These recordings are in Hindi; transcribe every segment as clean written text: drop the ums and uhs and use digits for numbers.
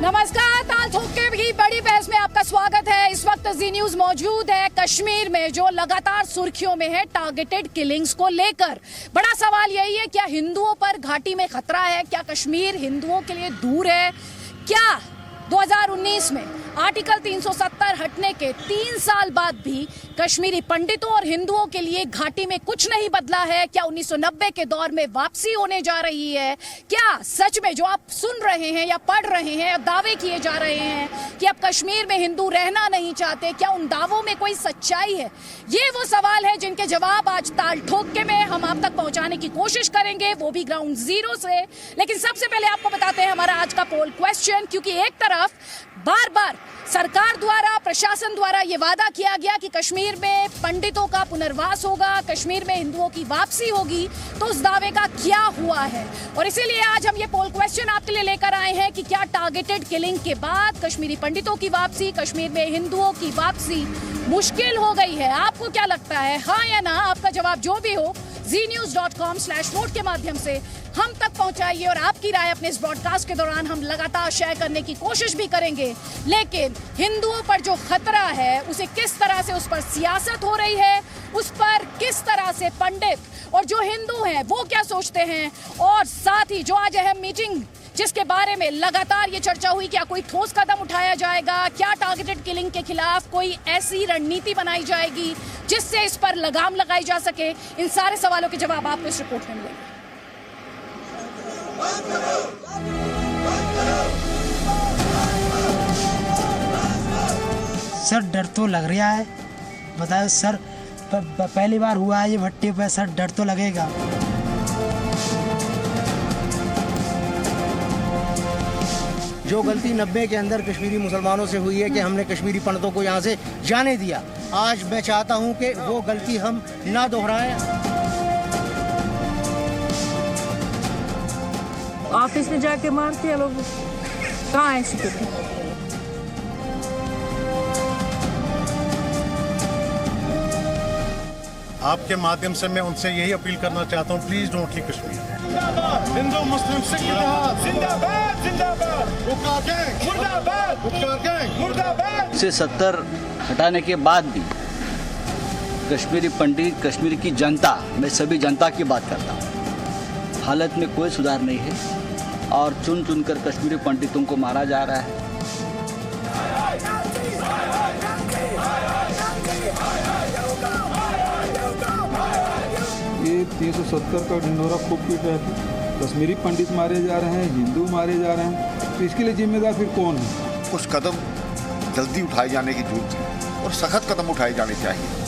नमस्कार, ताल ठोक के भी बड़ी बहस में आपका स्वागत है। इस वक्त जी न्यूज मौजूद है कश्मीर में, जो लगातार सुर्खियों में है टारगेटेड किलिंग्स को लेकर। बड़ा सवाल यही है, क्या हिंदुओं पर घाटी में खतरा है? क्या कश्मीर हिंदुओं के लिए दूर है? क्या 2019 में आर्टिकल 370 हटने के 3 साल बाद भी कश्मीरी पंडितों और हिंदुओं के लिए घाटी में कुछ नहीं बदला है? क्या 1990 के दौर में वापसी होने जा रही है? क्या सच में जो आप सुन रहे हैं या पढ़ रहे हैं, दावे किए जा रहे हैं कि अब कश्मीर में हिंदू रहना नहीं चाहते, क्या उन दावों में कोई सच्चाई है? ये वो सवाल है जिनके जवाब आज ताल ठोक के में हम आप तक पहुंचाने की कोशिश करेंगे, वो भी ग्राउंड जीरो से। लेकिन सबसे पहले आपको बताते हैं हमारा आज का पोल क्वेश्चन, क्योंकि एक तरफ बार बार सरकार द्वारा, प्रशासन द्वारा ये वादा किया गया कि कश्मीर में पंडितों का पुनर्वास होगा, कश्मीर में हिंदुओं की वापसी होगी, तो उस दावे का क्या हुआ है? और इसीलिए आज हम ये पोल क्वेश्चन आपके लिए लेकर आए हैं कि क्या टारगेटेड किलिंग के बाद कश्मीरी पंडितों की वापसी, कश्मीर में हिंदुओं की वापसी मुश्किल हो गई है? आपको क्या लगता है, हाँ या ना? आपका जवाब जो भी हो znews.com/vote के माध्यम से हम तक पहुंचाइए और आपकी राय अपने इस ब्रॉडकास्ट के दौरान हम लगातार शेयर करने की कोशिश भी करेंगे। लेकिन हिंदुओं पर जो खतरा है, उसे किस तरह से उस पर सियासत हो रही है, उस पर किस तरह से पंडित और जो हिंदू हैं वो क्या सोचते हैं, और साथ ही जो आज अहम मीटिंग जिसके बारे में लगातार ये चर्चा हुई, क्या कोई ठोस कदम उठाया जाएगा? क्या टारगेटेड किलिंग के खिलाफ कोई ऐसी रणनीति बनाई जाएगी जिससे इस पर लगाम लगाई जा सके? इन सारे सवालों के जवाब आपको इस रिपोर्ट में मिलेंगे। सर, डर तो लग रहा है। बताओ सर, पहली बार हुआ है ये भट्टे पे, सर डर तो लगेगा। जो गलती 90 के अंदर कश्मीरी मुसलमानों से हुई है कि हमने कश्मीरी पंडितों को यहाँ से जाने दिया, आज मैं चाहता हूँ कि वो गलती हम ना दोहराएं। ऑफिस में जाके मारते हैं लोग, कहाँ है सिक्योरिटी? आपके माध्यम से मैं उनसे यही अपील करना चाहता हूँ, प्लीज डोंट लीव कश्मीर। हिंदू मुस्लिम सिख जिंदाबाद जिंदाबाद, मुर्दाबाद। से 70 हटाने के बाद भी कश्मीरी पंडित, कश्मीर की जनता, मैं सभी जनता की बात करता हूँ, हालत में कोई सुधार नहीं है और चुन चुनकर कश्मीरी पंडितों को मारा जा रहा है। ये 370 का ढिंढोरा खूब पीट रहे थे। कश्मीरी पंडित मारे जा रहे हैं, हिंदू मारे जा रहे हैं, तो इसके लिए जिम्मेदार फिर कौन है? कुछ कदम जल्दी उठाए जाने की जरूरत है और सख्त कदम उठाए जाने चाहिए।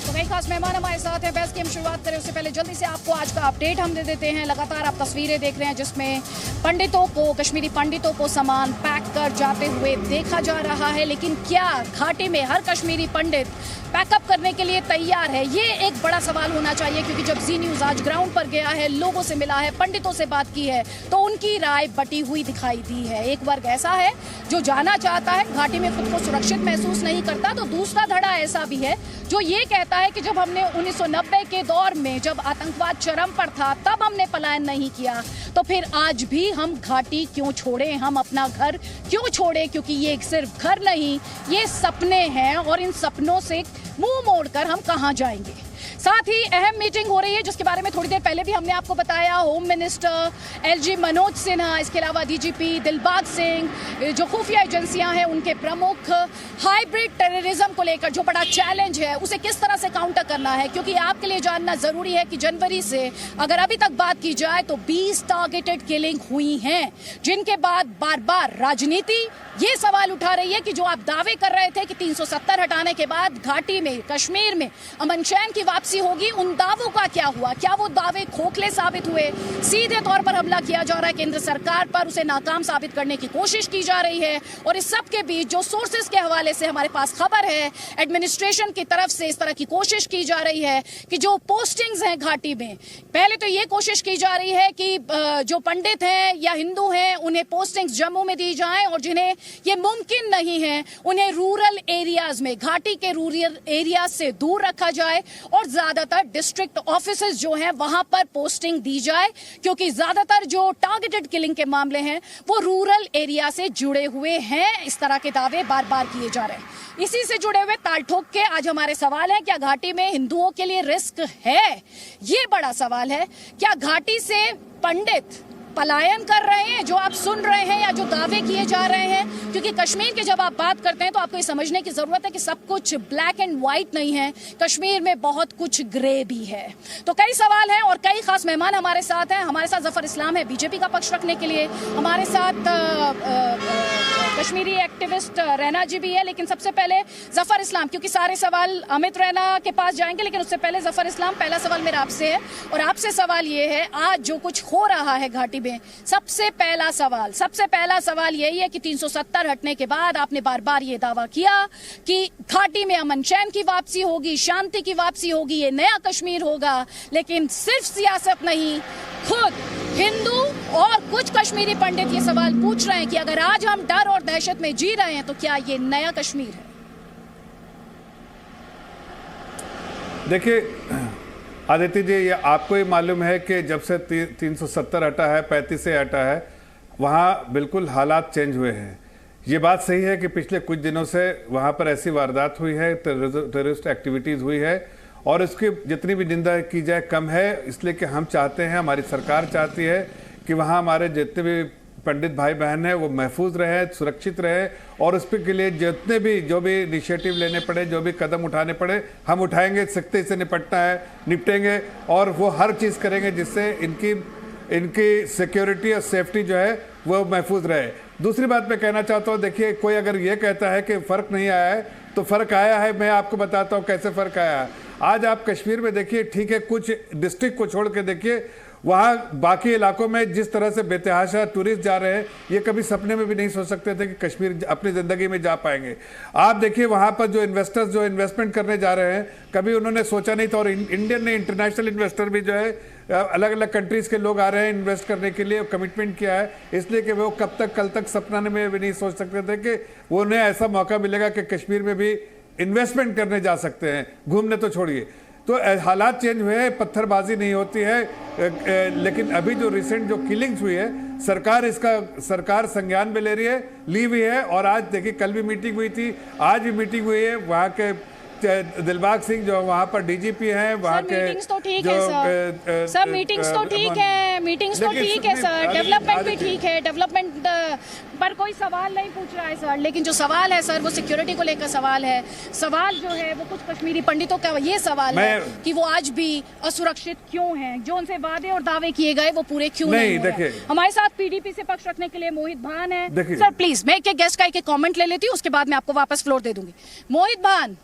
कई खास मेहमान हमारे साथ हैं। बहस की हम शुरुआत करें उससे पहले जल्दी से आपको आज का अपडेट हम दे देते हैं। लगातार आप तस्वीरें देख रहे हैं जिसमें पंडितों को, कश्मीरी पंडितों को सामान पैक कर जाते हुए देखा जा रहा है। लेकिन क्या घाटी में हर कश्मीरी पंडित पैकअप करने के लिए तैयार है? ये एक बड़ा सवाल होना चाहिए, क्योंकि जब जी न्यूज आज ग्राउंड पर गया है, लोगों से मिला है, पंडितों से बात की है, तो उनकी राय बटी हुई दिखाई दी है। एक वर्ग ऐसा है जो जाना चाहता है, घाटी में खुद को सुरक्षित महसूस नहीं करता, तो दूसरा धड़ा ऐसा भी है जो ये कहता है कि जब हमने 1990 के दौर में, जब आतंकवाद चरम पर था, तब हमने पलायन नहीं किया, तो फिर आज भी हम घाटी क्यों छोड़े, हम अपना घर क्यों छोड़े? क्योंकि ये सिर्फ घर नहीं, ये सपने हैं, और इन सपनों से मुंह मोड़कर हम कहां जाएंगे? साथ ही अहम मीटिंग हो रही है जिसके बारे में थोड़ी देर पहले भी हमने आपको बताया। Home minister LG Manoj Sinha, इसके अलावा डीजीपी दिलबाग सिंह, जो खुफिया एजेंसियां हैं उनके प्रमुख, हाइब्रिड टेररिज्म को लेकर जो बड़ा चैलेंज है उसे किस तरह से काउंटर करना है, क्योंकि आपके लिए जानना जरूरी है कि जनवरी से अगर अभी तक बात की जाए तो 20 टारगेटेड किलिंग हुई हैं, जिनके बाद बार बार राजनीति ये सवाल उठा रही है कि जो आप दावे कर रहे थे कि 370 हटाने के बाद घाटी में, कश्मीर में अमन चैन की वापसी होगी, उन दावों का क्या हुआ? क्या वो दावे खोखले साबित हुए? सीधे तौर पर हमला किया जा रहा है केंद्र सरकार पर, उसे नाकाम साबित करने की कोशिश की जा रही है। और इस सब के बीच जो सोर्सेज के हवाले से हमारे पास खबर है, एडमिनिस्ट्रेशन की तरफ से इस तरह की कोशिश की जा रही है कि जो पोस्टिंग्स हैं घाटी में, पहले तो ये कोशिश की जा रही है कि जो पंडित हैं या हिंदू हैं उन्हें पोस्टिंग्स जम्मू में दी जाएं, और जिन्हें ये मुमकिन नहीं है उन्हें रूरल एरियाज में, घाटी के रूरल एरियाज से दूर रखा जाए। और ज्यादातर डिस्ट्रिक्ट ऑफिसेज जो हैं वहां पर पोस्टिंग दी जाए, क्योंकि ज्यादातर जो टारगेटेड किलिंग के मामले हैं वो रूरल एरिया से जुड़े हुए हैं। इस तरह के दावे बार बार किए जा रहे हैं। इसी से जुड़े हुए ताल ठोक के आज हमारे सवाल है, क्या घाटी में हिंदुओं के लिए रिस्क है? ये बड़ा सवाल है। क्या घाटी से पंडित पलायन कर रहे हैं, जो आप सुन रहे हैं या जो दावे किए जा रहे हैं? क्योंकि कश्मीर की जब आप बात करते हैं तो आपको ये समझने की जरूरत है कि सब कुछ ब्लैक एंड व्हाइट नहीं है, कश्मीर में बहुत कुछ ग्रे भी है। तो कई सवाल हैं और कई खास मेहमान हमारे साथ हैं। हमारे साथ जफर इस्लाम है बीजेपी का पक्ष रखने के लिए, हमारे साथ कश्मीरी एक्टिविस्ट रैना जी भी है। लेकिन सबसे पहले जफर इस्लाम, क्योंकि सारे सवाल अमित रैना के पास जाएंगे, लेकिन उससे पहले जफर इस्लाम, पहला सवाल मेरा आपसे है और आपसे सवाल ये है, आज जो कुछ हो रहा है घाटी में, सबसे पहला सवाल यही है कि 370 हटने के बाद आपने बार बार ये दावा किया कि घाटी में अमन चैन की वापसी होगी, शांति की वापसी होगी, ये नया कश्मीर होगा। लेकिन सिर्फ सियासत नहीं, खुद हिंदू और कुछ कश्मीरी पंडित ये सवाल पूछ रहे हैं कि अगर आज हम डर और दहशत में जी रहे हैं तो क्या ये नया कश्मीर है? देखिए आदित्य जी, ये आपको ही मालूम है कि जब से 370 हटा है, 35 से हटा है, वहाँ बिल्कुल हालात चेंज हुए हैं। ये बात सही है कि पिछले कुछ दिनों से वहाँ पर ऐसी वारदात हुई है, टेररिस्ट एक्टिविटीज़ हुई है और इसकी जितनी भी निंदा की जाए कम है, इसलिए कि हम चाहते हैं, हमारी सरकार चाहती है कि वहाँ हमारे जितने भी पंडित भाई बहन हैं वो महफूज रहे, सुरक्षित रहे और उस के लिए जितने भी जो भी इनिशिएटिव लेने पड़े, जो भी कदम उठाने पड़े, हम उठाएंगे। सख्ती से निपटना है, निपटेंगे और वो हर चीज़ करेंगे जिससे इनकी सिक्योरिटी और सेफ्टी जो है वो महफूज रहे। दूसरी बात मैं कहना चाहता हूँ, देखिए कोई अगर ये कहता है कि फ़र्क नहीं आया है तो फ़र्क आया है। मैं आपको बताता हूँ कैसे फ़र्क आया है। आज आप कश्मीर में देखिए, ठीक है, कुछ डिस्ट्रिक्ट को छोड़ के देखिए, वहाँ बाकी इलाकों में जिस तरह से बेतहाशा टूरिस्ट जा रहे हैं, ये कभी सपने में भी नहीं सोच सकते थे कि कश्मीर अपनी ज़िंदगी में जा पाएंगे। आप देखिए वहाँ पर जो इन्वेस्टर्स जो इन्वेस्टमेंट करने जा रहे हैं, कभी उन्होंने सोचा नहीं था। और इंडियन ने, इंटरनेशनल इन्वेस्टर भी जो है, अलग अलग कंट्रीज़ के लोग आ रहे हैं इन्वेस्ट करने के लिए, कमिटमेंट किया है, इसलिए कि वो कल तक सपना में भी नहीं सोच सकते थे कि वो उन्हें ऐसा मौका मिलेगा कि कश्मीर में भी इन्वेस्टमेंट करने जा सकते हैं, घूमने तो छोड़िए। तो हालात चेंज हुए हैं, पत्थरबाजी नहीं होती है। लेकिन अभी जो रिसेंट जो किलिंग्स हुई है, सरकार संज्ञान में ले रही है, ली हुई है। और आज देखिए कल भी मीटिंग हुई थी, आज भी मीटिंग हुई है। वहाँ के दिलबाग सिंह जो वहाँ पर डीजीपी हैं, वहाँ के मीटिंग्स तो ठीक है सर, मीटिंग्स तो ठीक है, मीटिंग्स तो ठीक है सर, डेवलपमेंट भी ठीक है, डेवलपमेंट पर कोई सवाल नहीं पूछ रहा है सर। लेकिन जो सवाल है सर वो सिक्योरिटी को लेकर सवाल है। सवाल जो है वो कुछ कश्मीरी पंडितों का ये सवाल है कि वो आज भी असुरक्षित क्यों हैं, जो उनसे वादे और दावे किए गए वो पूरे क्यों नहीं हो रहे। हमारे साथ पीडीपी से पक्ष रखने के लिए मोहित भान है। सर प्लीज, मैं एक गेस्ट का एक कॉमेंट ले लेती हूँ, उसके बाद मैं आपको वापस फ्लोर दे दूंगी। मोहित भान,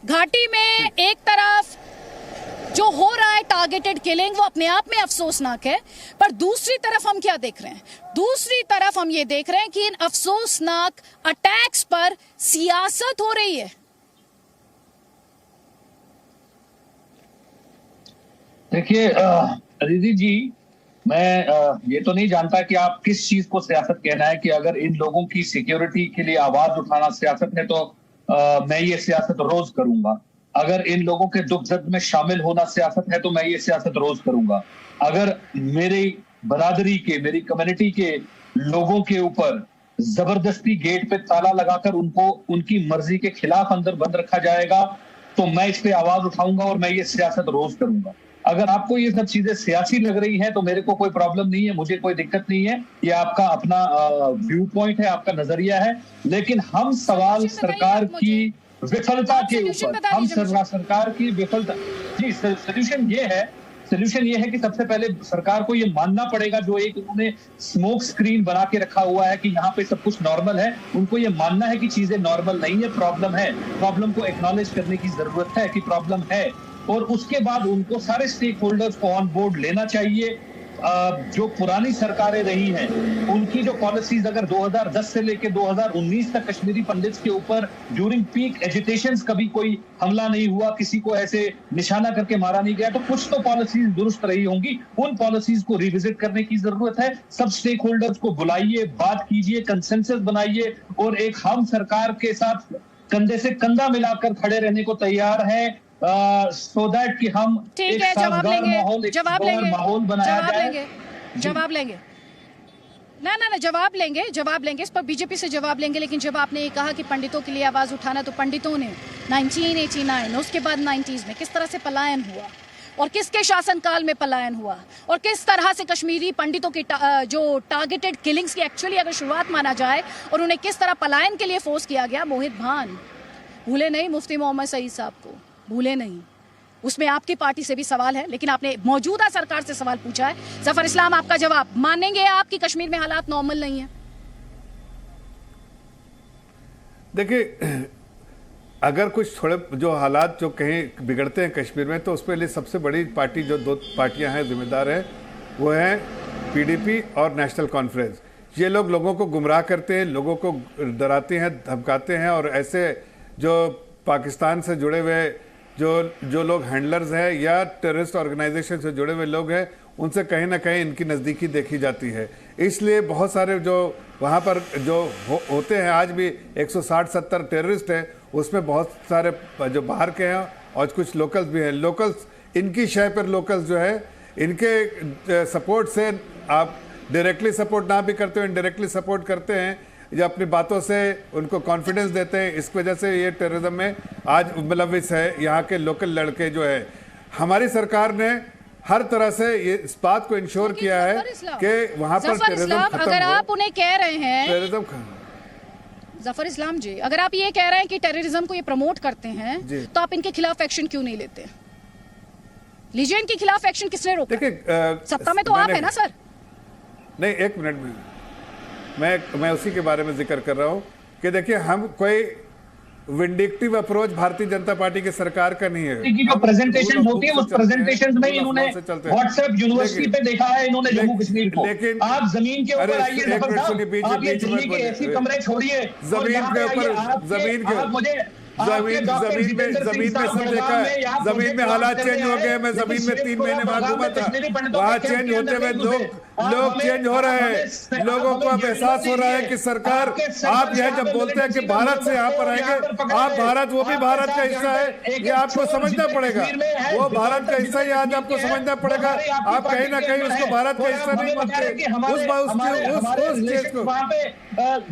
घाटी में एक तरफ जो हो रहा है टारगेटेड किलिंग वो अपने आप में अफसोसनाक है, पर दूसरी तरफ हम क्या देख रहे हैं? दूसरी तरफ हम ये देख रहे हैं कि इन अफसोसनाक अटैक्स पर सियासत हो रही है। देखिए रिद्धि जी, मैं ये तो नहीं जानता कि आप किस चीज को सियासत कहना है, कि अगर इन लोगों की सिक्योरिटी के लिए आवाज उठाना सियासत है तो मैं ये सियासत रोज करूंगा। अगर इन लोगों के दुख दर्द में शामिल होना सियासत है तो मैं ये सियासत रोज करूंगा। अगर मेरी बरादरी के, मेरी कम्युनिटी के लोगों के ऊपर जबरदस्ती गेट पे ताला लगाकर उनको उनकी मर्जी के खिलाफ अंदर बंद रखा जाएगा तो मैं इस पे आवाज उठाऊंगा और मैं ये सियासत रोज करूंगा। अगर आपको ये सब चीजें सियासी लग रही है तो मेरे को कोई प्रॉब्लम नहीं है, मुझे कोई दिक्कत नहीं है। ये आपका अपना व्यू पॉइंट है, आपका नजरिया है। लेकिन हम सवाल सरकार की विफलता के ऊपर, हम सरकार की विफलता, जी सोल्यूशन ये है कि सबसे पहले सरकार को ये मानना पड़ेगा, जो एक उन्होंने स्मोक स्क्रीन बना के रखा हुआ है कि यहाँ पे सब कुछ नॉर्मल है, उनको ये मानना है कि चीजें नॉर्मल नहीं है, प्रॉब्लम है, प्रॉब्लम को एक्नॉलेज करने की जरूरत है कि प्रॉब्लम है। और उसके बाद उनको सारे स्टेक होल्डर्स को ऑन बोर्ड लेना चाहिए। जो पुरानी सरकारें रही हैं उनकी जो पॉलिसीज, अगर 2010 से लेकर 2019 तक कश्मीरी पंडित्स के ऊपर ड्यूरिंग पीक एजिटेशंस कभी कोई हमला नहीं हुआ, किसी को ऐसे निशाना करके मारा नहीं गया, तो कुछ तो पॉलिसीज दुरुस्त रही होंगी। उन पॉलिसीज को रिविजिट करने की जरूरत है। सब स्टेक होल्डर्स को बुलाइए, बात कीजिए, कंसेंसस बनाइए और एक हम सरकार के साथ कंधे से कंधा मिलाकर खड़े रहने को तैयार है। सो दैट कि हम ठीक है, जवाब लेंगे, माहौल बनाया जाए। जवाब लेंगे ना जवाब लेंगे इस पर बीजेपी से जवाब लेंगे। लेकिन जब आपने ये कहा कि पंडितों के लिए आवाज उठाना, तो पंडितों ने 1989 उसके बाद 90s में किस तरह से पलायन हुआ और किसके शासनकाल में पलायन हुआ और किस तरह से कश्मीरी पंडितों की जो टारगेटेड किलिंग्स की एक्चुअली अगर शुरुआत माना जाए और उन्हें किस तरह पलायन के लिए फोर्स किया गया। मोहित भान भूले नहीं, मुफ्ती मोहम्मद सईद साहब को भूले नहीं। उसमें आपकी पार्टी से भी सवाल है, लेकिन आपने मौजूदा सरकार से सवाल पूछा है। जफर इस्लाम, आपका जवाब, मानेंगे आप कि कश्मीर में हालात नॉर्मल नहीं है? देखिए, अगर कुछ थोड़े जो हालात जो कहीं बिगड़ते हैं कश्मीर में, तो उसके लिए सबसे बड़ी पार्टी जो दो पार्टियां हैं जिम्मेदार हैं, वो हैं पीडीपी और नेशनल कॉन्फ्रेंस। ये लोग लोगों को गुमराह करते हैं, लोगों को डराते हैं, धमकाते हैं, और ऐसे जो पाकिस्तान से जुड़े हुए जो लोग हैंडलर्स हैं या टेररिस्ट ऑर्गेनाइजेशन से जुड़े हुए लोग हैं, उनसे कहीं ना कहीं इनकी नज़दीकी देखी जाती है। इसलिए बहुत सारे जो वहाँ पर जो होते हैं, आज भी 160-70 टेररिस्ट हैं, उसमें बहुत सारे जो बाहर के हैं और कुछ लोकल्स भी हैं। लोकल्स इनकी शय पर लोकल्स जो है, इनके सपोर्ट से आप डायरेक्टली सपोर्ट ना भी करते हो, इनडायरेक्टली सपोर्ट करते हैं या अपनी बातों से उनको कॉन्फिडेंस देते हैं। इस वजह से ये टेररिज्म में आज मुलविस है यहाँ के लोकल लड़के जो है। हमारी सरकार ने हर तरह से ये इस बात को इंश्योर किया है कि वहाँ पर टेररिज्म खत्म हो। अगर आप उन्हें कह रहे हैं टेररिज्म, जफर इस्लाम जी, अगर आप ये कह रहे हैं कि टेररिज्म को ये प्रमोट करते हैं, तो आप इनके खिलाफ एक्शन क्यों नहीं लेते? लीजिए, इनके खिलाफ एक्शन किसने रोका? देखिए, सत्ता में तो आप है ना सर। नहीं, एक मिनट में मैं उसी के बारे में जिक्र कर रहा हूँ कि देखिए, हम कोई vindictive approach Bharatiya Janata party की सरकार का नहीं है। जो प्रेजेंटेशन होती है, उस प्रेजेंटेशन में इन्होंने व्हाट्सएप यूनिवर्सिटी पे देखा है, इन्होंने जम्मू कश्मीर को। लेकिन आप जमीन के ऊपर आइए, आप ये दिल्ली के ऐसे कमरे छोड़िए, जमीन के ऊपर, जमीन में सब देखा है। जमीन में हालात चेंज हो गए। मैं जमीन में 3 महीने बाद घूमा था, वहाँ चेंज होते हुए लोग चेंज हो रहे हैं। लोगों को अब एहसास हो रहा है कि सरकार, आप यह जब बोलते हैं कि भारत से यहाँ पर आएंगे, आप भारत, वो भी भारत का हिस्सा है, ये आपको समझना पड़ेगा। वो भारत का हिस्सा है, आज आपको समझना पड़ेगा। आप कहीं ना कहीं उसको भारत का हिस्सा नहीं मानते। उस चीज को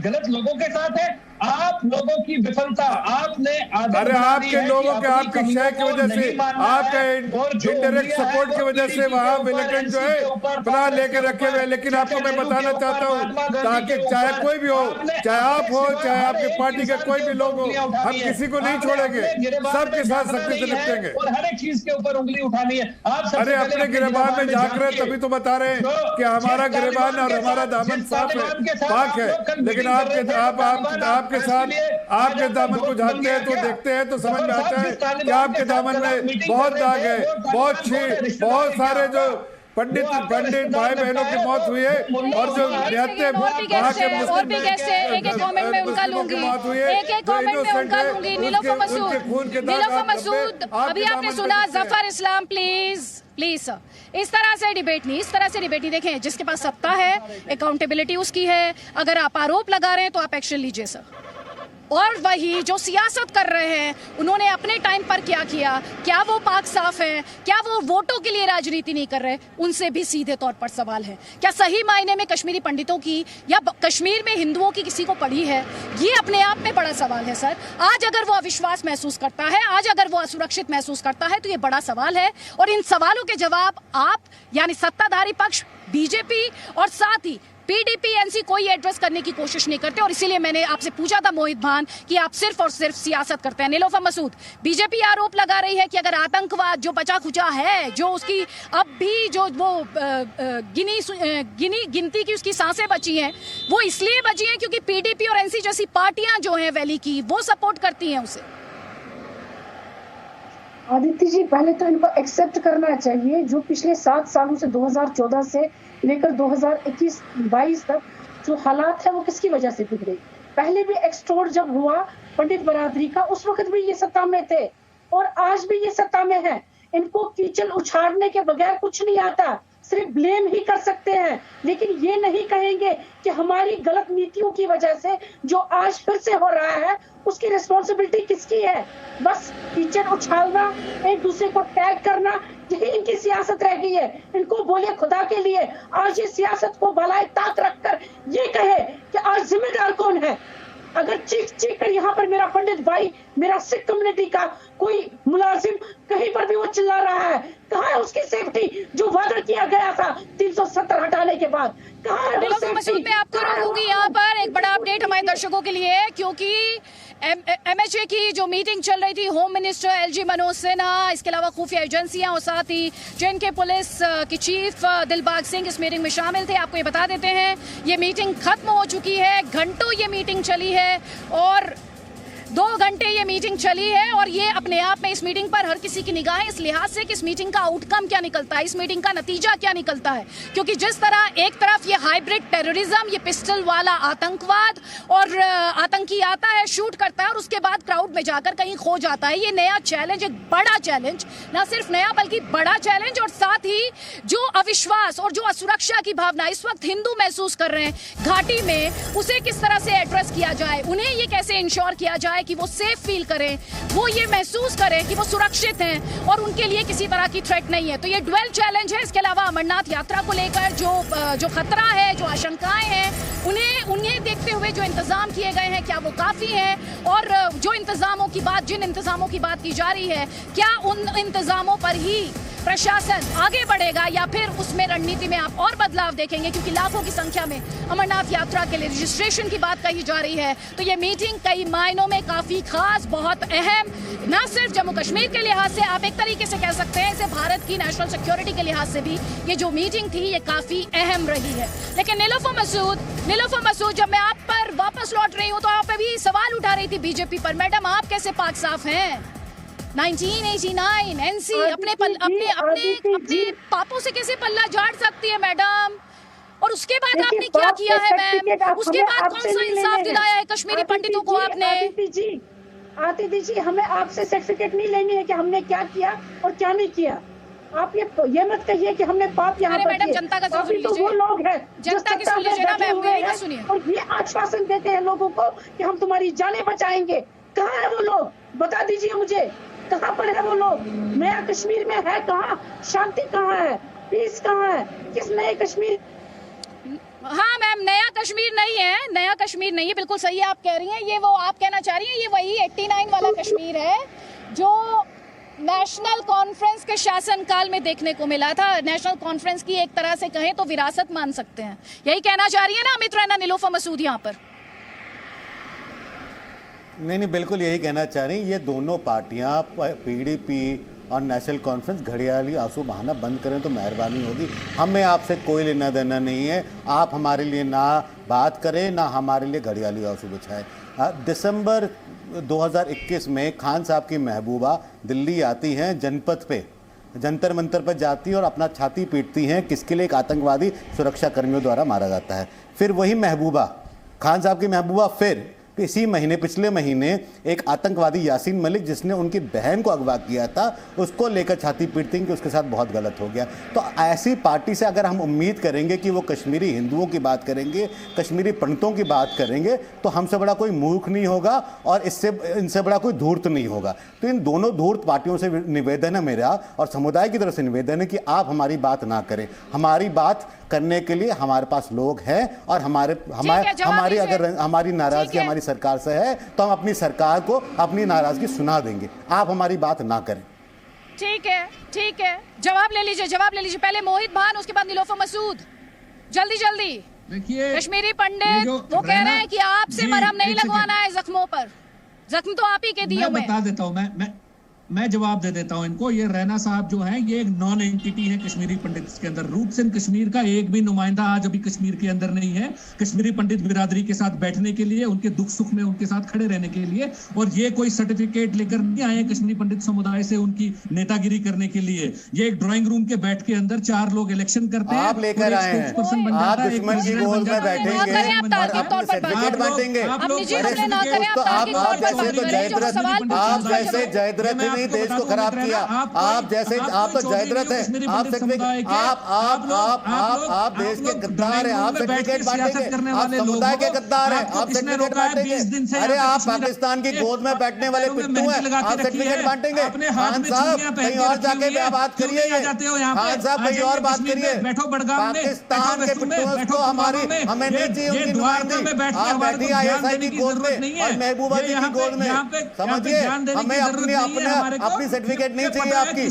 गलत लोगों के साथ है, आप लोगों की विफलता, आपने अरे आपके लोगों के, आपकी शय की वजह से, आपका इंडायरेक्ट सपोर्ट की वजह से वहाँ मिलिटेंट जो है प्लान लेके रखे हुए। लेकिन आपको मैं बताना चाहता हूँ, ताकि चाहे कोई भी हो, चाहे आप हो, चाहे आपके पार्टी के कोई भी लोग हो, हम किसी को नहीं छोड़ेंगे, सबके साथ सख्ती से निपटेंगे। और हर एक चीज के ऊपर उंगली उठानी है। आप अरे अपने गिरबान में झांक रहे, तभी तो बता रहे हैं कि हमारा गिरबान और हमारा दामन साफ है, पाक है। लेकिन आपके साथ आपके दामन को झांकते हैं तो देखते हैं तो समझ में आता है कि आपके दामन में बहुत दाग है, बहुत सारे जो पंडित भाई बहनों की मौत हुई है, और जो निहत्ते वहाँ के मुस्लिम एक कमेंट में उनका लूंगी, एक कमेंट में उनका लूंगी। नीलोफर मसूद, अभी आपने सुना। जफर इस्लाम, प्लीज सर, इस तरह से डिबेट नहीं। देखें, जिसके पास सत्ता है, अकाउंटेबिलिटी उसकी है। अगर आप आरोप लगा रहे हैं तो आप एक्शन लीजिए सर। और वही जो सियासत कर रहे हैं, उन्होंने अपने टाइम पर क्या किया? क्या वो पाक साफ है? क्या वो वोटों के लिए राजनीति नहीं कर रहे? उनसे भी सीधे तौर पर सवाल है, क्या सही मायने में कश्मीरी पंडितों की या कश्मीर में हिंदुओं की किसी को पड़ी है? ये अपने आप में बड़ा सवाल है सर। आज अगर वो अविश्वास महसूस करता है, आज अगर वो असुरक्षित महसूस करता है, तो ये बड़ा सवाल है। और इन सवालों के जवाब आप, यानी सत्ताधारी पक्ष बीजेपी और साथ ही पीडीपी एनसी कोई एड्रेस करने की कोशिश नहीं करते। और इसीलिए मैंने आपसे पूछा था मोहित भान कि आप सिर्फ और सिर्फ सियासत करते हैं। नीलोफर मसूद, बीजेपी आरोप लगा रही है कि अगर आतंकवाद जो बचा खुचा है, जो उसकी अब भी जो वो गिनती की उसकी सांसें बची हैं, वो इसलिए बची हैं क्योंकि पीडीपी और एनसी जैसी पार्टियां जो हैं वैली की, वो सपोर्ट करती हैं उसे। आदित्य जी, पहले तो इनको एक्सेप्ट करना चाहिए जो पिछले 7 सालों से 2014 से लेकर 2021-22 तक जो हालात है वो किसकी वजह से बिगड़े। पहले भी एक्सटोर्ट जब हुआ पंडित बरादरी का, उस वक्त भी ये सत्ता में थे और आज भी ये सत्ता में है। इनको कीचड़ उछाड़ने के बगैर कुछ नहीं आता। सिर्फ ब्लेम ही कर सकते हैं, लेकिन ये नहीं कहेंगे कि हमारी गलत नीतियों की वजह से जो आज फिर से हो रहा है उसकी रिस्पॉन्सिबिलिटी किसकी है। बस कीचड़ उछालना, एक दूसरे को टैग करना, यही इनकी सियासत रह गई है। इनको बोले खुदा के लिए आज इस सियासत को भलाई ताक रखकर ये कहे कि आज जिम्मेदार कौन है। अगर चीख चीख कर यहाँ पर मेरा पंडित भाई, मेरा सिख कम्युनिटी का कोई मुलाजिम कहीं पर भी वो चिल्ला रहा है, कहाँ है उसकी सेफ्टी जो वादा किया गया था 370 हटाने के बाद? कहाँ है वो सेफ्टी? मैं आपको रोकूंगी यहाँ पर एक बड़ा अपडेट हमारे दर्शकों के लिए, क्योंकि MHA की जो मीटिंग चल रही थी, home minister LG Manoj Sinha, इसके अलावा खुफिया एजेंसियां और साथ ही JNK पुलिस की चीफ दिलबाग सिंह इस मीटिंग में शामिल थे। आपको ये बता देते हैं ये मीटिंग खत्म हो चुकी है, घंटों ये मीटिंग चली है और 2 घंटे ये मीटिंग चली है और ये अपने आप में इस मीटिंग पर हर किसी की निगाह है इस लिहाज से कि इस मीटिंग का आउटकम क्या निकलता है, इस मीटिंग का नतीजा क्या निकलता है। क्योंकि जिस तरह एक तरफ ये हाइब्रिड टेररिज्म, ये पिस्टल वाला आतंकवाद और आतंकी आता है, शूट करता है और उसके बाद क्राउड में जाकर कहीं खो जाता है। ये नया चैलेंज, एक बड़ा चैलेंज, ना सिर्फ नया बल्कि बड़ा चैलेंज, और साथ ही जो अविश्वास और जो असुरक्षा की भावना इस वक्त हिंदू महसूस कर रहे हैं घाटी में, उसे किस तरह से एड्रेस किया जाए, उन्हें ये कैसे इंश्योर किया जाए कि वो सेफ फील करें, वो ये महसूस करें कि वो सुरक्षित हैं और उनके लिए किसी तरह की थ्रेट नहीं है। तो ये ड्वेल चैलेंज है। इसके अलावा अमरनाथ यात्रा को लेकर जो खतरा है, जो आशंकाएं हैं, उन्हें देखते हुए जो इंतजाम किए गए हैं क्या वो काफी हैं, और जो इंतजामों की बात, जिन इंतजामों की बात की जा रही है, क्या उन इंतजामों पर ही प्रशासन आगे बढ़ेगा या फिर उसमें रणनीति में आप और बदलाव देखेंगे? क्योंकि लाखों की संख्या में अमरनाथ यात्रा के लिए रजिस्ट्रेशन की बात कही जा रही है। तो ये मीटिंग कई मायनों में काफी खास, बहुत अहम, न सिर्फ जम्मू कश्मीर के लिहाज से, आप एक तरीके से कह सकते हैं इसे भारत की नेशनल सिक्योरिटी के लिहाज से भी ये जो मीटिंग थी ये काफी अहम रही है। लेकिन नीलोफर मसूद, जब मैं आप पर वापस लौट रही हूँ तो आप अभी सवाल उठा रही थी बीजेपी पर, मैडम आप कैसे पाक साफ हैं? 1989 NC अपने पापों से कैसे पल्ला झाड़ सकती है मैडम? और उसके बाद आपने क्या किया है मैम? उसके बाद कौन सा इंसाफ दिलाया है कश्मीरी पंडितों को आपने? आतिथि जी, हमें आपसे सर्टिफिकेट नहीं लेनी है कि हमने क्या किया और क्या नहीं किया। आप ये मत कहिए कि हमने पाप यहाँ पर मैडम जनता का सुन तो वो लोग हैं जनता की सुन लीजिए ना मैम, मेरी बात सुनिए। और ये आश्वासन देते हैं लोगों को कि हम तुम्हारी जानें बचाएंगे। कहाँ है वो लोग? बता दीजिए मुझे, कहाँ पर है वो लोग? नया कश्मीर में है कहाँ? शांति कहाँ है? पीस कहाँ है? किस नए कश्मीर? हाँ मैम, नया कश्मीर नहीं है, नया कश्मीर नहीं है, बिल्कुल सही आप कह रही हैं। ये वो आप कहना चाह रही हैं ये वही 89 वाला कश्मीर है जो नेशनल कॉन्फ्रेंस के शासनकाल में देखने को मिला था। नेशनल कॉन्फ्रेंस की एक तरह से कहें तो विरासत मान सकते हैं। यही कहना चाह रही है ना अमित रैना, नीलोफर मसूद यहाँ पर? नहीं, बिल्कुल यही कहना चाह रही हैं। ये दोनों पार्टियां PDP और नेशनल कॉन्फ्रेंस घड़ियाली आंसू बहाना बंद करें तो मेहरबानी होगी। हमें आपसे कोई लेना देना नहीं है। आप हमारे लिए ना बात करें, ना हमारे लिए घड़ियाली आंसू बचाएं। दिसंबर 2021 में खान साहब की महबूबा दिल्ली आती हैं, जनपथ पे जंतर मंतर पर जाती हैं और अपना छाती पीटती हैं किसके लिए? एक आतंकवादी सुरक्षा कर्मियों द्वारा मारा जाता है। फिर वही महबूबा, खान साहब की महबूबा, फिर पिछले महीने एक आतंकवादी यासीन मलिक जिसने उनकी बहन को अगवा किया था, उसको लेकर छाती पीटती कि उसके साथ बहुत गलत हो गया। तो ऐसी पार्टी से अगर हम उम्मीद करेंगे कि वो कश्मीरी हिंदुओं की बात करेंगे, कश्मीरी पंडितों की बात करेंगे, तो हमसे बड़ा कोई मूर्ख नहीं होगा और इनसे बड़ा कोई धूर्त नहीं होगा। तो इन दोनों धूर्त पार्टियों से निवेदन है मेरा और समुदाय की तरफ से निवेदन है कि आप हमारी बात ना करें। हमारी बात करने के लिए हमारे पास लोग हैं और हमारी अगर हमारी नाराजगी हमारी सरकार से है तो हम अपनी सरकार को अपनी नाराजगी सुना देंगे। आप हमारी बात ना करें। ठीक है, जवाब ले लीजिए। पहले मोहित भान, उसके बाद नीलोफर मसूद, जल्दी। देखिए, कश्मीरी पंडित वो कह रहे हैं कि आपसे मरहम नहीं लगवाना है जख्मों पर। जख्म तो आप ही के दिए हुए। मैं बता देता हूँ, मैं जवाब दे देता हूं इनको। ये रैना साहब जो हैं ये एक नॉन एंटिटी है कश्मीरी पंडित के अंदर। रूट सिंह कश्मीर का एक भी नुमाइंदा आज अभी कश्मीर के अंदर नहीं है कश्मीरी पंडित बिरादरी के साथ बैठने के लिए, उनके दुख सुख में उनके साथ खड़े रहने के लिए। और ये कोई सर्टिफिकेट लेकर नहीं आए कश्मीरी पंडित समुदाय से उनकी नेतागिरी करने के लिए। ये एक ड्राइंग रूम के बैठ के अंदर 4 लोग इलेक्शन करते हैं, आप लेकर आए हैं, आप दुश्मन की गोद में बैठेंगे, आप जैसे जयद्रथ नहीं देश को खराब किया। आप जैसे आप तो जयद्रथ है, आप देश के गद्दार है, आप सर्टिफिकेट बांटेंगे, आप समुदाय के गद्दार है, आप सर्टिफिकेट बांटेंगे। अरे आप पाकिस्तान की गोद में बैठने वाले पिट्ठू है, आप सर्टिफिकेट बांटेंगे। खान साहब कहीं और जाके बात करिए, खान साहब कहीं और बात करिए। पाकिस्तान के पिट्ठुओं को हमें नहीं चाहिए उनकी नुमाइंदगी। आप बैठी ISI की गोद में और महबूबा जी की गोद में, समझिए हमें अपनी सर्टिफिकेट नहीं चाहिए आपकी।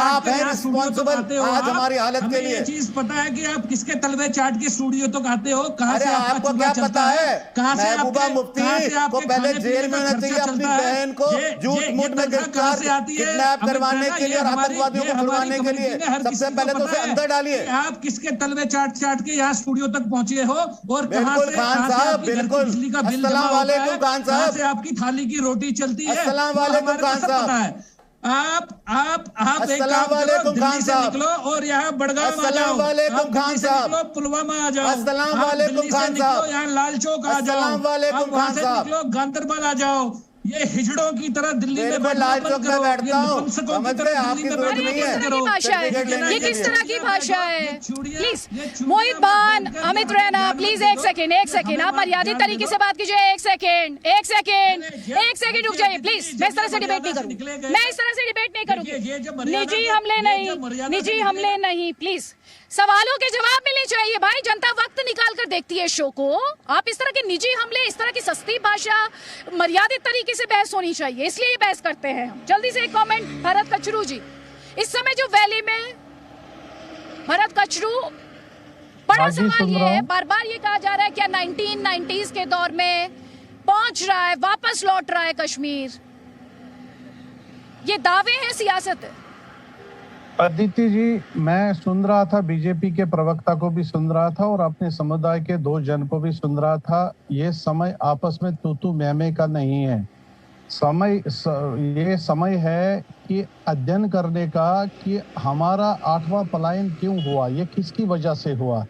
आप हैं रिस्पॉन्सिबल आज हमारी हालत के लिए। चीज पता है कि आप किसके तलवे चाट के स्टूडियो तो आते हो, कहां से आपको क्या पता है? महबूबा मुफ्ती को पहले जेल में होना चाहिए, अपनी बहन को झूठ मूठ में गिरफ्तार किडनैप करवाने के लिए और आतंकवादियों को छुड़वाने के लिए सबसे पहले तो उसे अंदर डालिए। आप किसके तलवे चाट के यहाँ स्टूडियो तक पहुंचे हो और कहां से खान साहब बिल्कुल बिजली का बिल जमा होता है, कहां से आपकी थाली की रोटी चलती है, अस्सलाम वालेकुम खान साहब। आप एक काम करो, दिल्ली से निकलो और यहाँ बड़गाम आ जाओ, खान साहब पुलवामा आ जाओ, अस्सलाम वालेकुम खान साहब, यहाँ लाल चौक आ जाओ, वहां से निकलो गांधरबल आ जाओ। ये हिजड़ों की तरह दिल्ली में लाल चौक में बैठता हूँ, समझ गए आपकी जरूरत नहीं है। ये किस तरह की भाषा है? प्लीज मोहित बान, अमित रैना, प्लीज एक सेकेंड, आप मर्यादित तरीके से बात कीजिए। एक सेकेंड रुक जाइए प्लीज। मैं इस तरह से डिबेट नहीं करूंगी। निजी हमले नहीं, प्लीज सवालों के जवाब मिलने चाहिए भाई। जनता वक्त निकाल कर देखती है शो को। आप इस तरह के निजी हमले, इस तरह की सस्ती भाषा, मर्यादित तरीके से बहस होनी चाहिए, इसलिए ये बहस करते हैं हम। जल्दी से एक कमेंट भरत कचरू जी। इस समय जो वैली में भरत कचरू, बड़ा सवाल ये है, बार बार ये कहा जा रहा है क्या 1990s के दौर में पहुंच रहा है, वापस लौट रहा है कश्मीर। ये दावे हैं, सियासत है। अदिति जी, मैं सुन रहा था, बीजेपी के प्रवक्ता को भी सुन रहा था और अपने समुदाय के 2 जन को भी सुन रहा था। ये समय आपस में तू मैमे का नहीं है। ये समय है कि अध्ययन करने का कि हमारा 8वां पलायन क्यों हुआ, ये किसकी वजह से हुआ।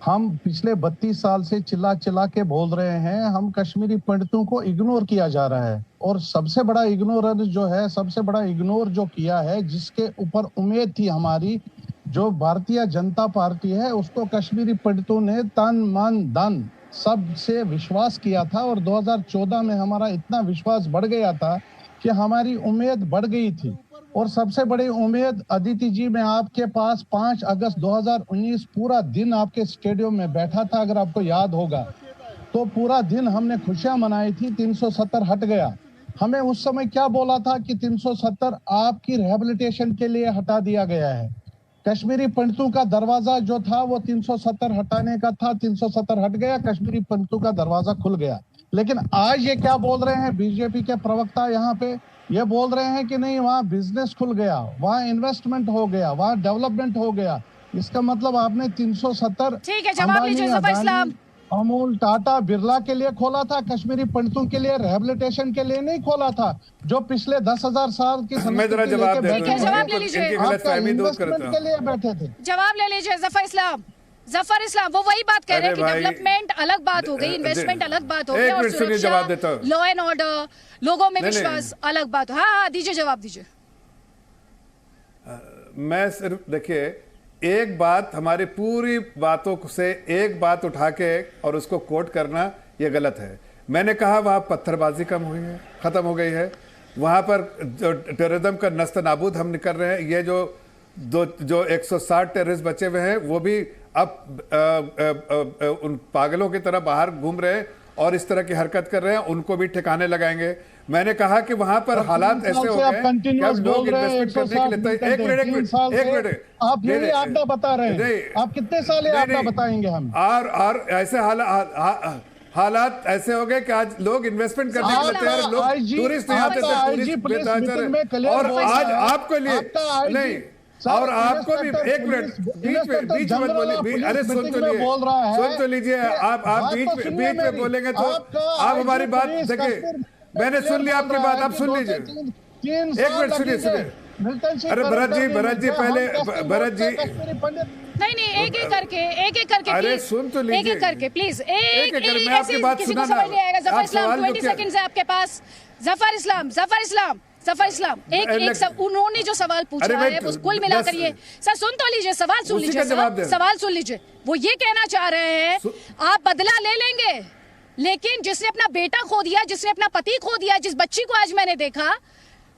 हम पिछले 32 साल से चिल्ला के बोल रहे हैं, हम कश्मीरी पंडितों को इग्नोर किया जा रहा है। और सबसे बड़ा इग्नोर जो किया है, जिसके ऊपर उम्मीद थी हमारी, जो भारतीय जनता पार्टी है, उसको कश्मीरी पंडितों ने तन मन धन सबसे विश्वास किया था। और 2014 में हमारा इतना विश्वास बढ़ गया था कि हमारी उम्मीद बढ़ गई थी। और सबसे बड़ी उम्मीद, अदिति जी, मैं आपके पास 5 अगस्त 2019 पूरा दिन आपके स्टेडियम में बैठा था, अगर आपको याद होगा तो पूरा दिन हमने खुशियां मनाई थी। 370 हट गया। हमें उस समय क्या बोला था कि 370 आपकी रिहेबिलिटेशन के लिए हटा दिया गया है। कश्मीरी पंडितों का दरवाजा जो था वो 370 हटाने का था, 370 हट गया, कश्मीरी पंडितों का दरवाजा खुल गया। लेकिन आज ये क्या बोल रहे हैं बीजेपी के प्रवक्ता यहाँ पे, ये बोल रहे हैं कि नहीं, वहाँ बिजनेस खुल गया, वहाँ इन्वेस्टमेंट हो गया, वहाँ डेवलपमेंट हो गया। इसका मतलब आपने 370 ठीक है, जवाब लीजिए ज़फ़र इस्लाम। अमूल, टाटा, बिरला के लिए खोला था, कश्मीरी पंडितों के लिए, रिहेबिलिटेशन के लिए नहीं खोला था, जो पिछले 10,000 साल की जवाब ले लीजिए, इन्वेस्टमेंट के लिए बैठे थे। जवाब ले लीजिए ज़फ़र इस्लाम, वो वही बात कह रहे हैं कि डेवलपमेंट अलग बात हो गई, इन्वेस्टमेंट अलग बात हो गई, और सुरक्षा, लॉ एंड ऑर्डर, लोगों में विश्वास अलग बात। हाँ, दीजिए जवाब दीजिए। मैं सिर्फ देखिए, एक बात, हमारी पूरी बातों से एक बात उठा के और उसको कोट करना ये गलत है। मैंने कहा वहाँ पत्थरबाजी कम हुई है, ख़त्म हो गई है, वहाँ पर जो टेररिज्म का नस्त नाबूद हम कर रहे हैं। ये जो 160 टेररिस्ट बचे हुए हैं, वो भी अब उन पागलों की तरह बाहर घूम रहे हैं और इस तरह की हरकत कर रहे हैं, उनको भी ठिकाने लगाएंगे। मैंने कहा कि वहां पर हालात ऐसे हो गए कि अब लोग इन्वेस्टमेंट करने के लिए, एक मिनट आप यही आपदा बता रहे हैं, आप कितने साल आपदा बताएंगे हम। और ऐसे हालात ऐसे हो गए कि आज लोग इन्वेस्टमेंट करने के लिए तैयार, लोग टूरिस्ट यहाँ आते थे, और आज आपको लिए नहीं, और आपको भी एक मिनट बीच में बोलिए, अरे सुन तो लीजिए, आप बीच में बोलेंगे तो आप हमारी बात देखिए, मैंने सुन लिया आपकी बात, आप सुन लीजिए, एक मिनट सुनिए। अरे भरत जी पहले, भरत जी नहीं, एक एक करके अरे सुन तो लीजिए, एक एक करके प्लीज, मैं आपकी बात किसी को समझ नहीं आएगा। ज़फ़र इस्लाम 20 सेकंड्स है आपके पास। ज़फ़र इस्लाम सफर इस्लाम उन्होंने जो सवाल पूछा है वो कुल मिलाकर ये सर सुन तो लीजिए, सवाल सुन लीजिए सवाल सुन लीजिए। वो ये कहना चाह रहे हैं आप बदला ले लेंगे, लेकिन जिसने अपना बेटा खो दिया, जिसने अपना पति खो दिया, जिस बच्ची को आज मैंने देखा,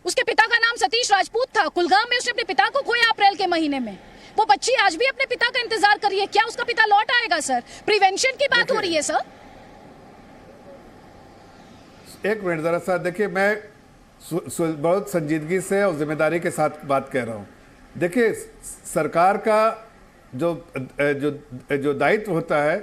उसके पिता का नाम सतीश राजपूत था। कुलगाम में उसने अपने पिता को खोया अप्रैल के महीने में। वो बच्ची आज भी अपने पिता का इंतजार कर रही है। क्या उसका पिता लौट आएगा सर? प्रिवेंशन की बात हो रही है सर। एक मिनट जरा सा देखिए, मैं बहुत संजीदगी से और जिम्मेदारी के साथ बात कह रहा हूँ। देखिए, सरकार का जो दायित्व होता है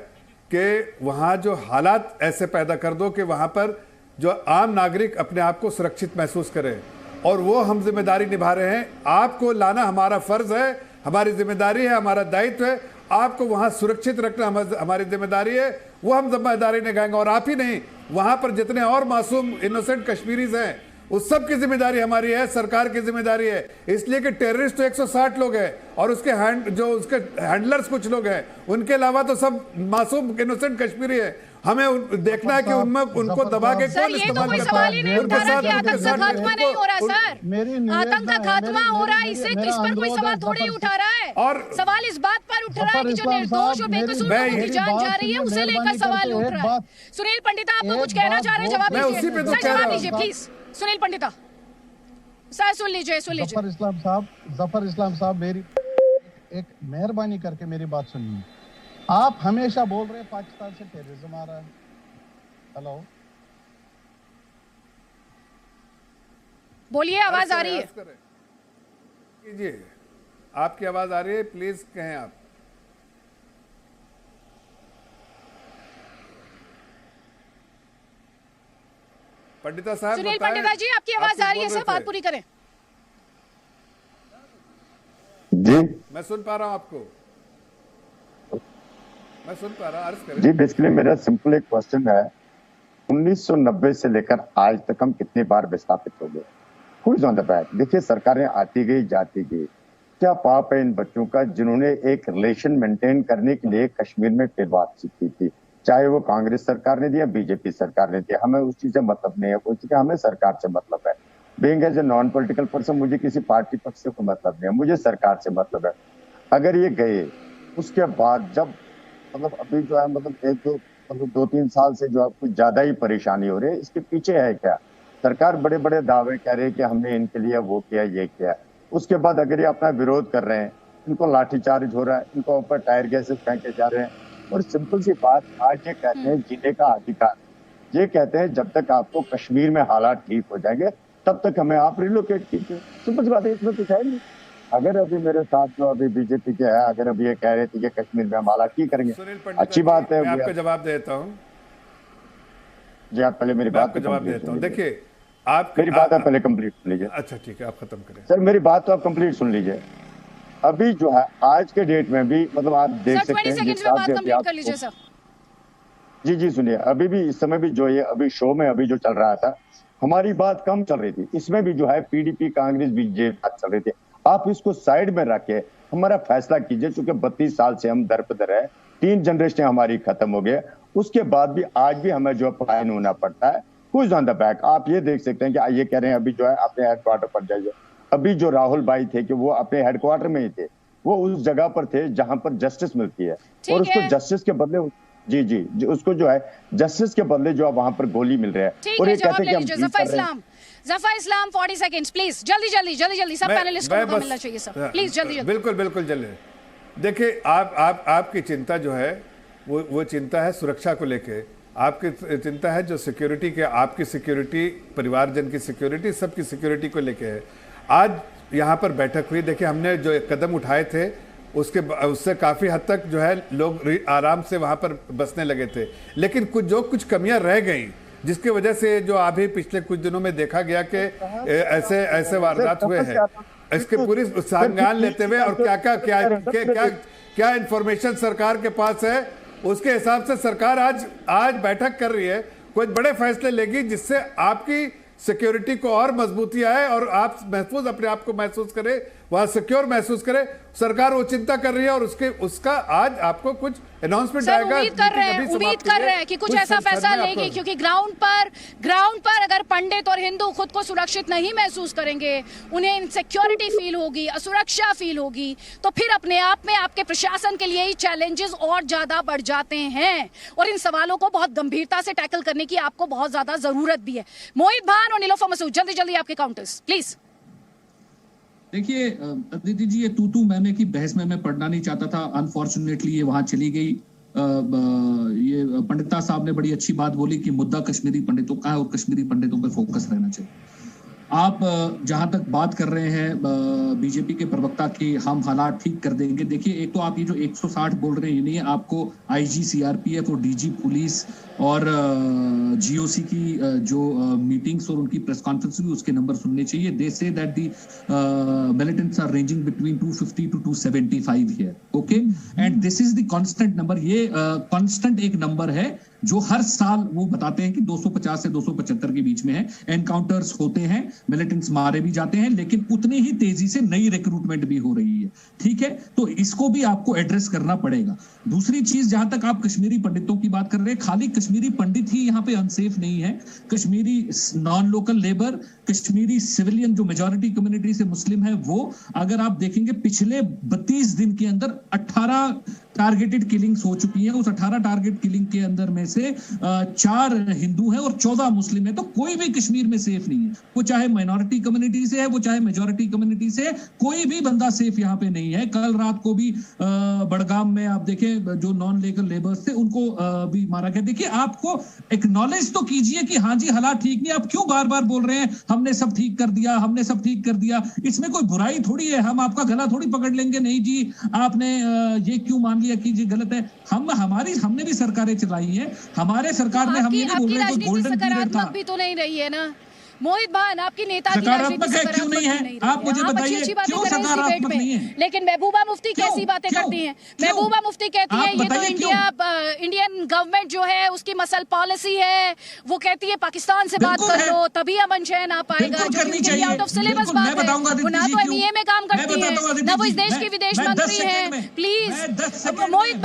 कि वहाँ जो हालात ऐसे पैदा कर दो कि वहाँ पर जो आम नागरिक अपने आप को सुरक्षित महसूस करे, और वो हम जिम्मेदारी निभा रहे हैं। आपको लाना हमारा फर्ज है, हमारी जिम्मेदारी है, हमारा दायित्व है। आपको वहाँ सुरक्षित रखना हमारी जिम्मेदारी है, वो हम जिम्मेदारी निभाएंगे। और आप ही नहीं, वहाँ पर जितने और मासूम इनोसेंट कश्मीरीज हैं उस सब की जिम्मेदारी हमारी है, सरकार की जिम्मेदारी है। इसलिए कि टेररिस्ट तो 160 लोग हैं और उसके उसके हैंडलर्स कुछ लोग हैं, उनके अलावा तो सब मासूम इनोसेंट कश्मीरी है। हमें देखना है कि उनमें उनको दबा के कौन इस्तेमाल करता है। उनके साथ खात्मा नहीं हो रहा सर, आतंक का खात्मा हो रहा है। इससे इस पर कोई सवाल थोड़ी उठा रहा है। और सवाल इस बात पर उठ रहा है कि जो निर्दोष और बेकसूर लोगों की जान जा रही है उसे लेकर सवाल उठ रहा है। सुनील पंडिता, आपको कुछ कहना चाह रहे हैं? जवाब दीजिए, जवाब दीजिए प्लीज। सुनील पंडिता सर, सुन लीजिए। जफर इस्लाम साहब मेरी एक मेहरबानी करके मेरी बात सुनिए। आप हमेशा बोल रहे हैं पाकिस्तान से टेररिज्म आ रहा है। हेलो, बोलिए, आवाज आ रही है? कीजिए, आपकी आवाज आ रही है, प्लीज कहें आप। पंडिता साहब, सुनील पंडिता जी, आपकी आवाज आ रही है सर, बात पूरी करें। जी मैं सुन पा रहा हूं आपको, मैं सुन पा रहा हूं, अर्ज करें। जी, बेसिकली मेरा सिंपल एक क्वेश्चन है, 1990 से लेकर आज तक हम कितनी बार विस्थापित हो गए? Who is on the back? देखिए, सरकारें आती गई जाती गई। क्या पाप है इन बच्चों का जिन्होंने एक रिलेशन मेंटेन करने के लिए कश्मीर में फिर बातचीत की थी, चाहे वो कांग्रेस सरकार ने दिया, बीजेपी सरकार ने दिया। हमें उस चीज से मतलब नहीं है, कोई चीज हमें सरकार से मतलब है। Being as a non political person, मुझे किसी पार्टी पक्ष से कोई मतलब नहीं है, मुझे सरकार से मतलब है। अगर ये गए उसके बाद जब मतलब अभी जो है मतलब 2-3 साल से जो है कुछ ज्यादा ही परेशानी हो रही है, इसके पीछे है क्या? सरकार बड़े बड़े दावे कह रही है कि हमने इनके लिए वो किया, ये किया। उसके बाद अगर ये अपना विरोध कर रहे हैं, इनको लाठीचार्ज हो रहा है, इनको ऊपर टायर गैसेस फेंके जा रहे हैं। और सिंपल सी बात, आज ये कहते हैं जीने का अधिकार, ये कहते हैं जब तक आपको कश्मीर में हालात ठीक हो जाएंगे तब तक हमें आप रिलोकेट कीजिए। सिंपल सी बात है, इसमें कुछ है नहीं। अगर अभी मेरे साथ जो अभी बीजेपी के है, अगर अभी ये कह रहे थे कि कश्मीर में हम हालात ठीक करेंगे, अच्छी बात है। मैं आपको जवाब देता हूँ जी, आप पहले मेरी बात को जवाब देता हूँ। देखिए, आप मेरी बात आप पहले कंप्लीट सुन लीजिए। अच्छा ठीक है, आप खत्म करें सर, मेरी बात तो आप कंप्लीट सुन लीजिए। अभी जो है आज के डेट में भी मतलब आप देख सकते हैं, जी सुनिए, अभी भी इस समय भी जो ये अभी शो में अभी जो चल रहा था, हमारी बात कम चल रही थी, इसमें भी जो है पीडीपी कांग्रेस बीजेपी बात चल रही थी। आप इसको साइड में रख के हमारा फैसला कीजिए। चूंकि 32 साल से हम दर पे दर है, 3 जनरेशन हमारी खत्म हो गए, उसके बाद भी आज भी हमें जो पलायन होना पड़ता है। Who's on the back? आप ये देख सकते हैं कि ये कह रहे हैं अभी जो है अपने हेडक्वार्टर पर जाइए। अभी जो राहुल भाई थे कि वो अपने हेडक्वार्टर में ही थे, वो उस जगह पर थे जहां पर जस्टिस मिलती है, और उसको जस्टिस के बदले जी उसको जो है जस्टिस के बदले जो है वहां पर गोली मिल रहा है। और ये कहते हैं कि हम ज़फ़र इस्लाम 40 सेकंड्स प्लीज, जल्दी सब पैनलिस्ट को मिलना चाहिए सर, प्लीज जल्दी। बिल्कुल जल्दी। देखिए, आपकी चिंता जो है वो चिंता है सुरक्षा को लेके, आपकी चिंता है जो सिक्योरिटी के, आपकी सिक्योरिटी, परिवारजन की सिक्योरिटी, सबकी सिक्योरिटी को लेके है। आज यहाँ पर बैठक हुई, देखिए हमने जो कदम उठाए थे उससे काफ़ी हद तक जो है लोग आराम से वहाँ पर बसने लगे थे, लेकिन कुछ कमियां रह गई, जिसकी वजह से जो अभी पिछले कुछ दिनों में देखा गया कि ऐसे वारदात हुए हैं। इसके पूरी संज्ञान लेते हुए और क्या इंफॉर्मेशन सरकार के पास है, उसके हिसाब से सरकार आज बैठक कर रही है, कुछ बड़े फैसले लेगी जिससे आपकी सिक्योरिटी को और मजबूती आए और आप महफूज अपने आप को महसूस करें। वहां सिक्योर महसूस करें। सरकार वो चिंता कर रही है और उसका आज आपको कुछ अनाउंसमेंट आएगा। उम्मीद कर रहे हैं कि कुछ ऐसा फैसला लेगी, क्योंकि ग्राउंड पर अगर पंडित और हिंदू खुद को सुरक्षित नहीं महसूस करेंगे, उन्हें इनसिक्योरिटी फील होगी, असुरक्षा फील होगी, तो फिर अपने आप में आपके प्रशासन के लिए ही चैलेंजेस और ज्यादा बढ़ जाते हैं और इन सवालों को बहुत गंभीरता से टैकल करने की आपको बहुत ज्यादा जरूरत भी है। मोहित भान और नीलोफर मसूद, जल्दी जल्दी आपके काउंटर्स प्लीज। देखिए अदिति जी, ये तू मैं की बहस में मैं पढ़ना नहीं चाहता था, अनफॉर्चुनेटली ये वहां चली गई। ये पंडिता साहब ने बड़ी अच्छी बात बोली कि मुद्दा कश्मीरी पंडितों का है और कश्मीरी पंडितों पर फोकस रहना चाहिए। आप जहां तक बात कर रहे हैं बीजेपी के प्रवक्ता की, हम हालात ठीक कर देंगे। देखिए, एक तो आप ये जो 160 बोल रहे हैं, ये नहीं है, आपको आईजी सीआरपीएफ और डीजी पुलिस और जीओसी की जो मीटिंग्स और उनकी प्रेस कॉन्फ्रेंस हुई उसके नंबर सुनने चाहिए। They say that the militants are ranging between 250 to 275 here, okay, and this is the constant number. ये कांस्टेंट एक नंबर है जो हर साल वो बताते हैं कि 250 से 275 के बीच में है। एनकाउंटर्स होते हैं, मिलिटेंट्स मारे भी जाते हैं, लेकिन उतनी ही तेजी से नई रिक्रूटमेंट भी हो रही है, ठीक है। तो इसको भी आपको एड्रेस करना पड़ेगा। दूसरी चीज, जहां तक आप कश्मीरी पंडितों की बात कर रहे हैं, खाली कश्मीरी पंडित ही यहाँ पे अनसेफ नहीं है। Kashmiri non local labour, Kashmiri civilian जो मेजॉरिटी कम्युनिटी से मुस्लिम है, वो अगर आप देखेंगे पिछले 32 दिन के अंदर 18 टारगेटेड किलिंग्स हो चुकी है। उस 18 टारगेट किलिंग के अंदर में से 4 हिंदू हैं और 14 मुस्लिम है। तो कोई भी कश्मीर में सेफ नहीं है, वो चाहे माइनॉरिटी कम्युनिटी से है, वो चाहे मेजॉरिटी कम्युनिटी से है, कोई भी बंदा सेफ यहाँ पे नहीं है। कल रात को भी बड़गाम में आप देखें जो नॉन लीगल लेबर्स थे उनको भी मारा गया। देखिए, आपको एक्नॉलेज तो कीजिए कि हाँ जी हालात ठीक नहीं। आप क्यों बार बार बोल रहे हैं हमने सब ठीक कर दिया, हमने सब ठीक कर दिया? इसमें कोई बुराई थोड़ी है, हम आपका गला थोड़ी पकड़ लेंगे, नहीं जी आपने ये क्यों मान लिया कि ये गलत है। हमने भी सरकारें चलाई हैं, हमारे सरकार ने, हम ये नहीं बोल रहे कि गोल्डन पीरियड था। भी तो नहीं रही है ना मोहित भान, आपकी नेता की सकारात्मक है, क्यों नहीं है? आप मुझे बताइए क्यों सकारात्मक नहीं है? लेकिन महबूबा मुफ्ती कैसी बातें करती हैं? महबूबा मुफ्ती कहती है ये तो इंडियन गवर्नमेंट जो है उसकी मसल पॉलिसी है, वो कहती है पाकिस्तान से बात कर लो तभी अमन चैन आ पाएगा। आउट ऑफ सिलेबस बात है, वो ना तो एमईए में काम करती है, ना वो इस देश की विदेश मंत्री है। प्लीज मोहित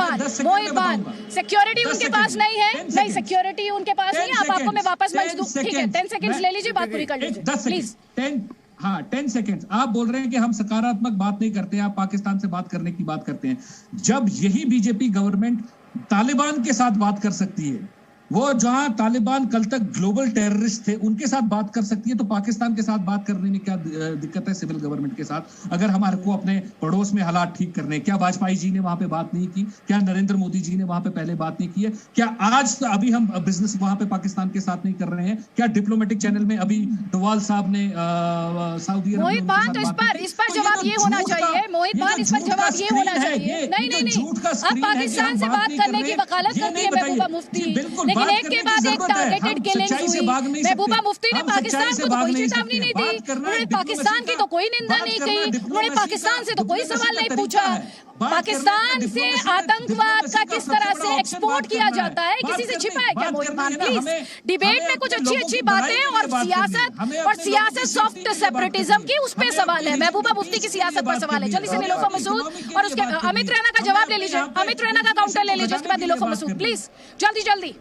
भान, सिक्योरिटी उनके पास नहीं है, नहीं सिक्योरिटी उनके पास नहीं है। आपको मैं वापस मंच दूं, ठीक है? 10 सेकंड्स ले लीजिए, पूरी कर लीजिए 10 सेकेंड्स। आप बोल रहे हैं कि हम सकारात्मक बात नहीं करते, आप पाकिस्तान से बात करने की बात करते हैं। जब यही बीजेपी गवर्नमेंट तालिबान के साथ बात कर सकती है, वो जहां तालिबान कल तक ग्लोबल टेररिस्ट थे उनके साथ बात कर सकती है, तो पाकिस्तान के साथ बात करने में क्या दिक्कत है? सिविल गवर्नमेंट के साथ अगर हमारे को अपने पड़ोस में हालात ठीक करने, क्या वाजपेयी जी ने वहां पे बात नहीं की? क्या नरेंद्र मोदी जी ने वहां पे पहले बात नहीं की है? क्या आज तो अभी हम बिजनेस वहां पे पाकिस्तान के साथ नहीं कर रहे हैं? क्या डिप्लोमेटिक चैनल में अभी डोवाल साहब ने सऊदी अरब मोहित भान, तो इस पर जवाब ये होना चाहिए। मोहित भान, इस पर जवाब ये होना चाहिए। नहीं, अब पाकिस्तान से बात करने की वकालत करती है महबूबा मुफ्ती, लेकिन एक के बाद एक टारगेटेड किलिंग्स हुई। महबूबा मुफ्ती ने पाकिस्तान को तो कोई चेतावनी नहीं दी, उन्होंने पाकिस्तान की तो कोई निंदा नहीं की, उन्होंने पाकिस्तान से तो कोई सवाल नहीं पूछा। पाकिस्तान से आतंकवाद का किस तरह से एक्सपोर्ट किया जाता है किसी से छिपा है क्या? मोहित भान प्लीज, डिबेट में कुछ अच्छी बातें और सियासत सॉफ्ट सेपरेटिज्म की उस पे सवाल है। महबूबा मुफ्ती की सियासत पर सवाल है। जल्दी से नीलोफर मसूद और उसके अमित रैना का जवाब ले लीजिए, अमित रैना का काउंटर ले लीजिए, उसके बाद नीलोफर मसूद प्लीज जल्दी।